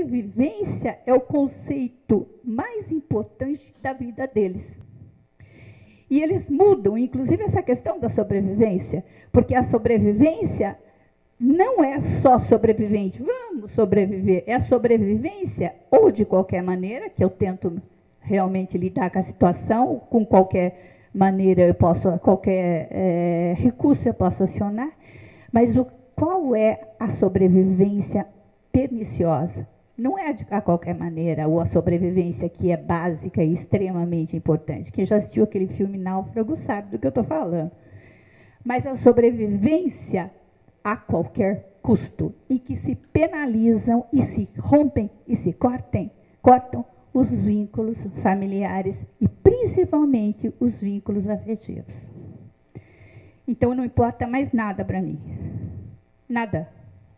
sobrevivência é o conceito mais importante da vida deles. E eles mudam, inclusive, essa questão da sobrevivência, porque a sobrevivência não é só sobrevivente, vamos sobreviver, é a sobrevivência, ou de qualquer maneira, que eu tento realmente lidar com a situação, com qualquer maneira eu posso, qualquer recurso eu posso acionar, mas qual é a sobrevivência perniciosa? Não é a qualquer maneira, ou a sobrevivência que é básica e extremamente importante. Quem já assistiu aquele filme Náufrago sabe do que eu estou falando. Mas a sobrevivência a qualquer custo, e que se penalizam e se rompem e se cortam os vínculos familiares e principalmente os vínculos afetivos. Então não importa mais nada para mim. Nada.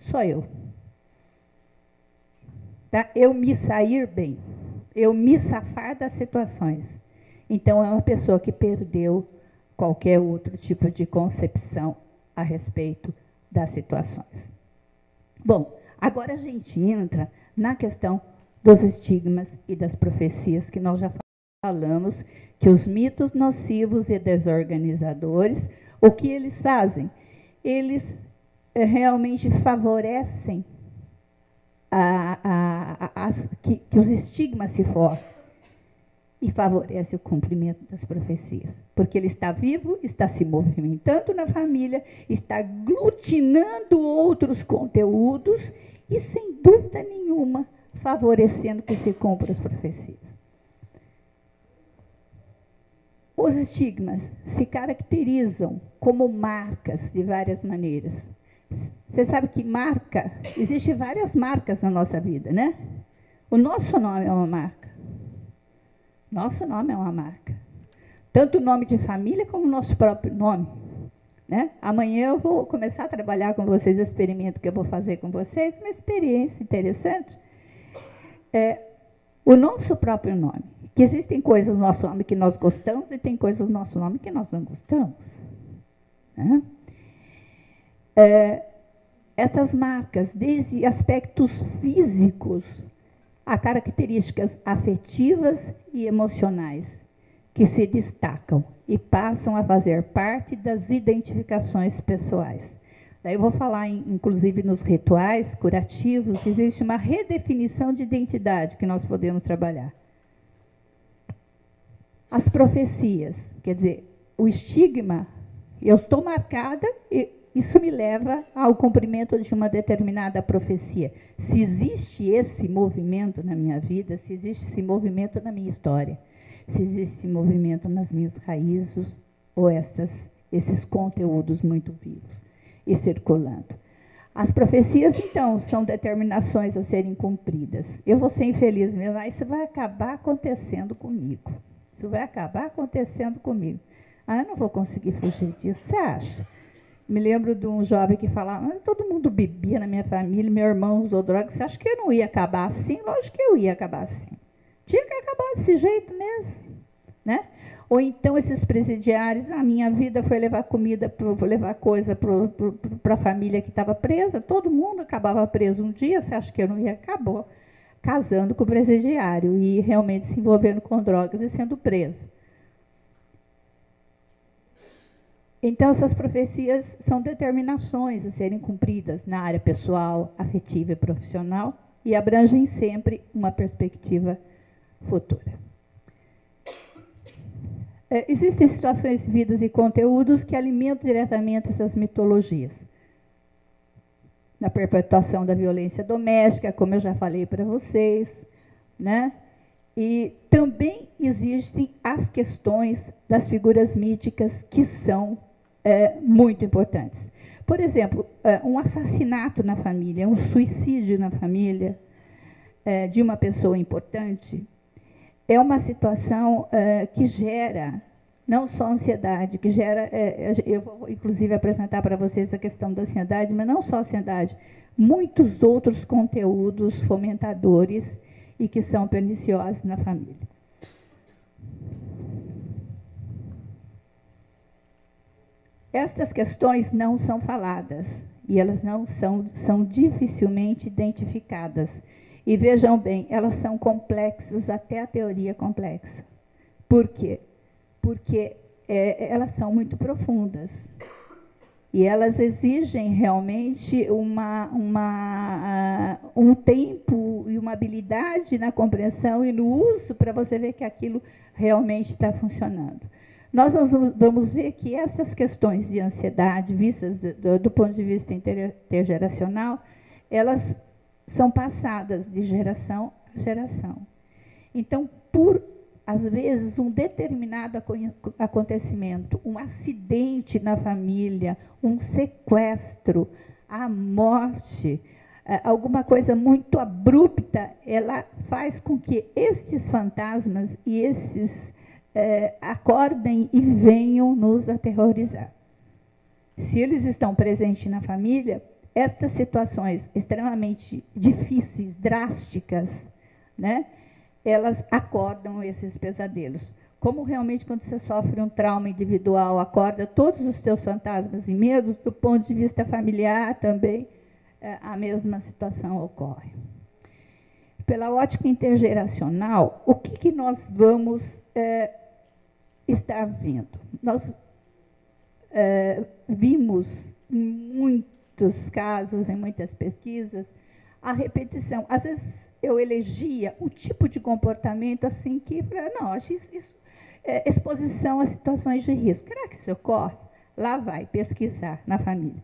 Só eu. Tá? Eu me sair bem. Eu me safar das situações. Então é uma pessoa que perdeu qualquer outro tipo de concepção a respeito das situações. Bom, agora a gente entra na questão dos estigmas e das profecias que nós já falamos, que os mitos nocivos e desorganizadores, o que eles fazem? Eles realmente favorecem que os estigmas se formem e favorece o cumprimento das profecias. Porque ele está vivo, está se movimentando na família, está aglutinando outros conteúdos e, sem dúvida nenhuma, favorecendo que se cumpram as profecias. Os estigmas se caracterizam como marcas de várias maneiras. Você sabe que marca, existem várias marcas na nossa vida, né? O nosso nome é uma marca. Nosso nome é uma marca. Tanto o nome de família como o nosso próprio nome. Né? Amanhã eu vou começar a trabalhar com vocês o experimento que eu vou fazer com vocês, uma experiência interessante. O nosso próprio nome. Que existem coisas no nosso nome que nós gostamos e tem coisas no nosso nome que nós não gostamos. Né? Essas marcas, desde aspectos físicos a características afetivas e emocionais, que se destacam e passam a fazer parte das identificações pessoais. Daí eu vou falar, inclusive, nos rituais curativos, que existe uma redefinição de identidade que nós podemos trabalhar. As profecias, quer dizer, o estigma, eu estou marcada e isso me leva ao cumprimento de uma determinada profecia. Se existe esse movimento na minha vida, se existe esse movimento na minha história, se existe esse movimento nas minhas raízes, ou esses conteúdos muito vivos e circulando. As profecias, então, são determinações a serem cumpridas. Eu vou ser infeliz mesmo, isso vai acabar acontecendo comigo. Isso vai acabar acontecendo comigo. Eu não vou conseguir fugir disso, você acha? Me lembro de um jovem que falava, todo mundo bebia na minha família, meu irmão usou droga, você acha que eu não ia acabar assim? Lógico que eu ia acabar assim. Tinha que acabar desse jeito mesmo. Né? Ou então esses presidiários, a minha vida foi levar comida, levar coisa para a família que estava presa, todo mundo acabava preso um dia, você acha que eu não ia? Acabou casando com o presidiário e realmente se envolvendo com drogas e sendo preso. Então, essas profecias são determinações a serem cumpridas na área pessoal, afetiva e profissional e abrangem sempre uma perspectiva futura. Existem situações, vidas e conteúdos que alimentam diretamente essas mitologias. Na perpetuação da violência doméstica, como eu já falei para vocês, né? E também existem as questões das figuras míticas que são muito importantes. Por exemplo, um assassinato na família, um suicídio na família de uma pessoa importante, é uma situação que gera não só ansiedade, que gera, eu vou inclusive apresentar para vocês a questão da ansiedade, mas não só ansiedade, muitos outros conteúdos fomentadores e que são perniciosos na família. Estas questões não são faladas e elas não são dificilmente identificadas. E vejam bem, elas são complexas, até a teoria complexa. Por quê? Porque elas são muito profundas. E elas exigem realmente um tempo e uma habilidade na compreensão e no uso para você ver que aquilo realmente está funcionando. Nós vamos ver que essas questões de ansiedade, vistas do ponto de vista intergeracional, elas são passadas de geração a geração. Então, às vezes, um determinado acontecimento, um acidente na família, um sequestro, a morte, alguma coisa muito abrupta, ela faz com que esses fantasmas e esses acordem e venham nos aterrorizar. Se eles estão presentes na família, estas situações extremamente difíceis, drásticas, né, elas acordam esses pesadelos. Como realmente quando você sofre um trauma individual, acorda todos os seus fantasmas e medos, do ponto de vista familiar também, a mesma situação ocorre. Pela ótica intergeracional, o que nós vamos estar vendo? Nós vimos em muitos casos, em muitas pesquisas, a repetição. Às vezes eu elegia um tipo de comportamento assim que, não, acho isso exposição a situações de risco. Será que isso ocorre? Lá vai pesquisar na família.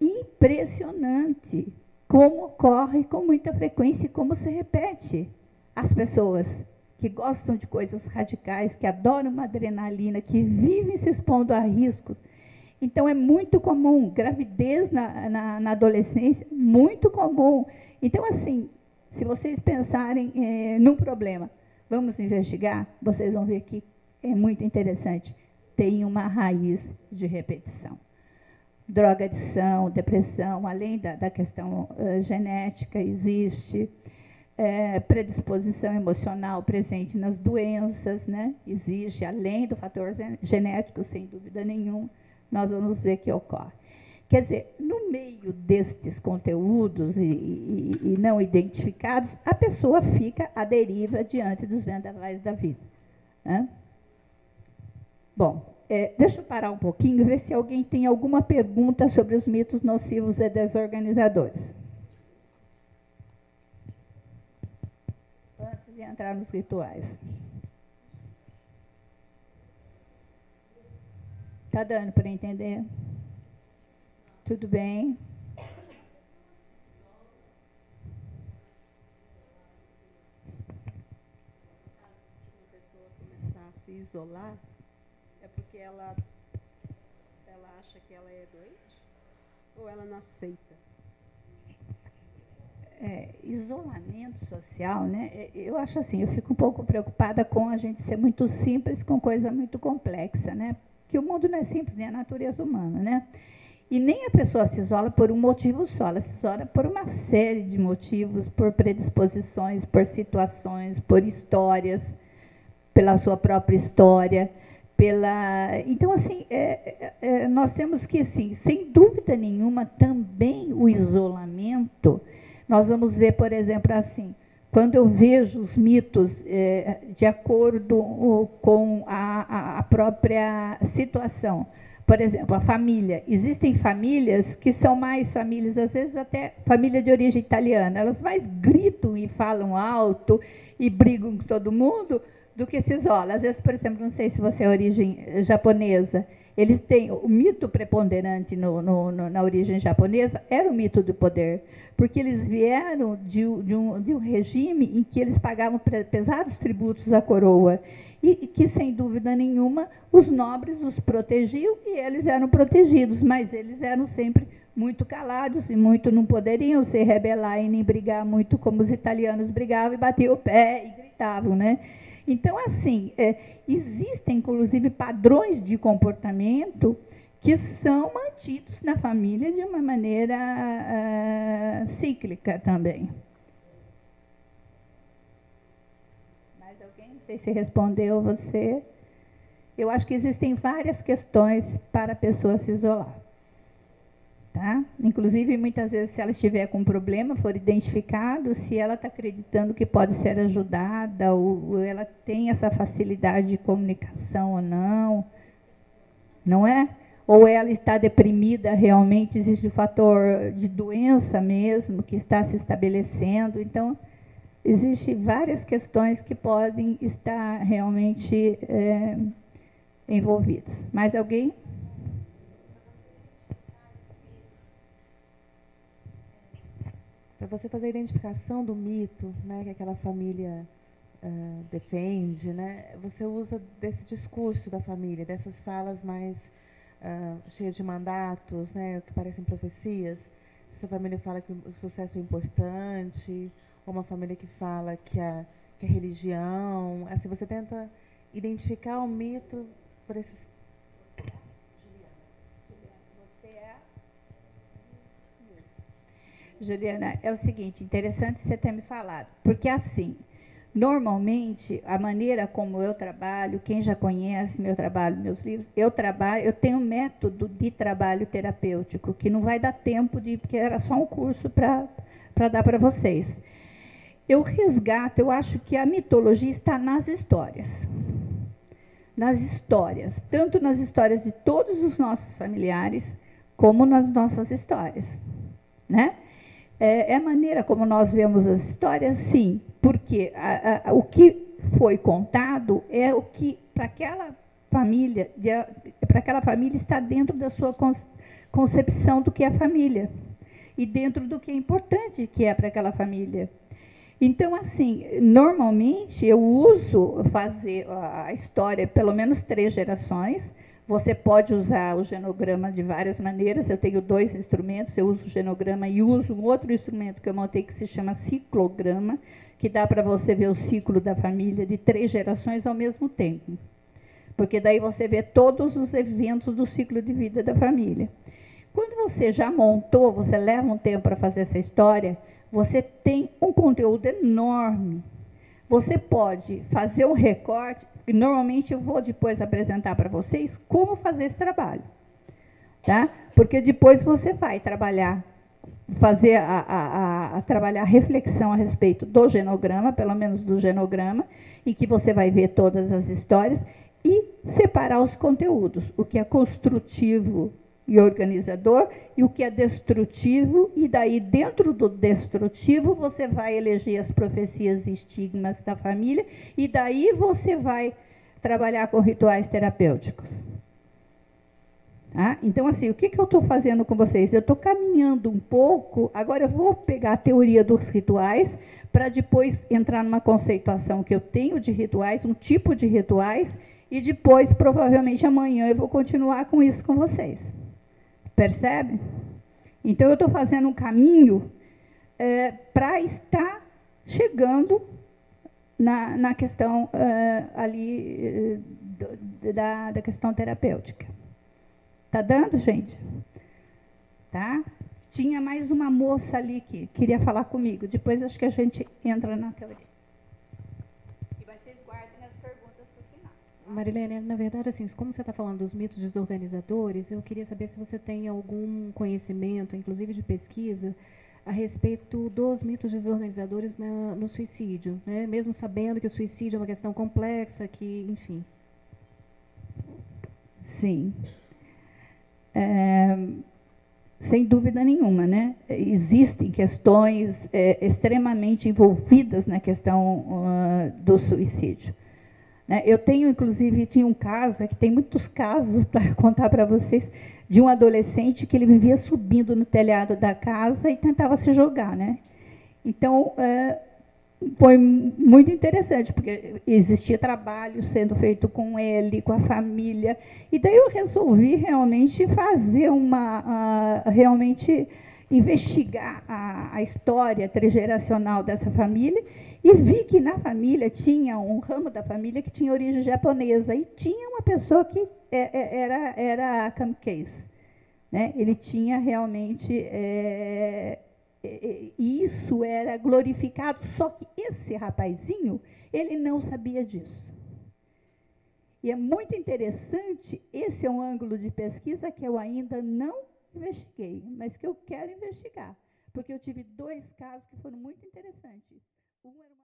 Impressionante como ocorre com muita frequência e como se repete. As pessoas que gostam de coisas radicais, que adoram uma adrenalina, que vivem se expondo a riscos. Então, é muito comum, gravidez na adolescência, muito comum. Então, assim, se vocês pensarem num problema, vamos investigar, vocês vão ver que é muito interessante. Tem uma raiz de repetição. Drogadição, depressão, além da questão genética, existe. Predisposição emocional presente nas doenças, né? Existe, além do fator genético, sem dúvida nenhuma, nós vamos ver que ocorre. Quer dizer, no meio destes conteúdos e não identificados, a pessoa fica à deriva diante dos vendavais da vida, né? Bom, deixa eu parar um pouquinho e ver se alguém tem alguma pergunta sobre os mitos nocivos e desorganizadores. Antes de entrar nos rituais. Está dando para entender? Tudo bem? Uma pessoa começar a se isolar, é porque ela acha que ela é doente? Ou ela não aceita? Isolamento social, né? Eu acho assim, eu fico um pouco preocupada com a gente ser muito simples com coisa muito complexa, né? Que o mundo não é simples, nem a natureza humana, né? E nem a pessoa se isola por um motivo só, ela se isola por uma série de motivos, por predisposições, por situações, por histórias, pela sua própria história, Então, assim, nós temos que, assim, sem dúvida nenhuma, também o isolamento. Nós vamos ver, por exemplo, assim, quando eu vejo os mitos de acordo com a própria situação. Por exemplo, a família. Existem famílias que são mais famílias, às vezes até família de origem italiana. Elas mais gritam e falam alto e brigam com todo mundo do que se isolam. Às vezes, por exemplo, não sei se você é origem japonesa, eles têm o mito preponderante na origem japonesa, era o mito do poder, porque eles vieram de um regime em que eles pagavam pesados tributos à coroa, e que, sem dúvida nenhuma, os nobres os protegiam e eles eram protegidos, mas eles eram sempre muito calados e muito não poderiam se rebelar e nem brigar muito como os italianos brigavam e batiam o pé e gritavam, né? Então, assim, existem, inclusive, padrões de comportamento que são mantidos na família de uma maneira cíclica também. Mais alguém? Não sei se respondeu você. Eu acho que existem várias questões para a pessoa se isolar. Tá? Inclusive, muitas vezes, se ela estiver com um problema, for identificado, se ela está acreditando que pode ser ajudada, ou ela tem essa facilidade de comunicação ou não é? Ou ela está deprimida, realmente existe um fator de doença mesmo, que está se estabelecendo. Então, existem várias questões que podem estar realmente envolvidas. Mais alguém? Para você fazer a identificação do mito, né, que aquela família defende, né, você usa desse discurso da família, dessas falas mais cheias de mandatos, né, que parecem profecias. Essa família fala que o sucesso é importante, ou uma família que fala que a religião, assim, você tenta identificar o mito por esses... Juliana, é o seguinte, interessante você ter me falado, porque assim, normalmente, a maneira como eu trabalho, quem já conhece meu trabalho, meus livros, eu tenho um método de trabalho terapêutico, que não vai dar tempo porque era só um curso para dar para vocês. Eu resgato, eu acho que a mitologia está nas histórias. Nas histórias, tanto nas histórias de todos os nossos familiares, como nas nossas histórias, né? É a maneira como nós vemos as histórias, sim, porque o que foi contado é o que, para aquela família está dentro da sua concepção do que é família, e dentro do que é importante que é para aquela família. Então, assim, normalmente eu uso fazer a história pelo menos 3 gerações. Você pode usar o genograma de várias maneiras. Eu tenho 2 instrumentos, eu uso o genograma e uso um outro instrumento que eu montei que se chama ciclograma, que dá para você ver o ciclo da família de 3 gerações ao mesmo tempo. Porque daí você vê todos os eventos do ciclo de vida da família. Quando você já montou, você leva um tempo para fazer essa história, você tem um conteúdo enorme. Você pode fazer um recorte, e normalmente eu vou depois apresentar para vocês como fazer esse trabalho. Tá? Porque depois você vai trabalhar, trabalhar a reflexão a respeito do genograma, pelo menos do genograma, em que você vai ver todas as histórias e separar os conteúdos, o que é construtivo e organizador, e o que é destrutivo, e daí dentro do destrutivo você vai eleger as profecias e estigmas da família, e daí você vai trabalhar com rituais terapêuticos. Tá? Então, assim, o que eu estou fazendo com vocês? Eu estou caminhando um pouco, agora eu vou pegar a teoria dos rituais, para depois entrar numa conceituação que eu tenho de rituais, um tipo de rituais, e depois, provavelmente amanhã, eu vou continuar com isso com vocês. Percebe? Então, eu estou fazendo um caminho para estar chegando na questão ali da questão terapêutica. Está dando, gente? Tá? Tinha mais uma moça ali que queria falar comigo. Depois, acho que a gente entra na teoria. E vocês guardem as perguntas para o final. Marilene, na verdade, assim, como você está falando dos mitos dos organizadores, eu queria saber se você tem algum conhecimento, inclusive de pesquisa, a respeito dos mitos dos organizadores no suicídio, né? Mesmo sabendo que o suicídio é uma questão complexa, que, enfim. Sim. Sem dúvida nenhuma, né? Existem questões extremamente envolvidas na questão do suicídio. Eu tenho, inclusive, tinha um caso, que tem muitos casos para contar para vocês, de um adolescente que ele vivia subindo no telhado da casa e tentava se jogar, né? Então, foi muito interessante, porque existia trabalho sendo feito com ele, com a família, e daí eu resolvi realmente fazer realmente investigar a história transgeracional dessa família, e vi que na família tinha um ramo da família que tinha origem japonesa, e tinha uma pessoa que era kamikaze, né? Ele tinha realmente... isso era glorificado, só que esse rapazinho, ele não sabia disso. E é muito interessante, esse é um ângulo de pesquisa que eu ainda não investiguei, mas que eu quero investigar. Porque eu tive 2 casos que foram muito interessantes.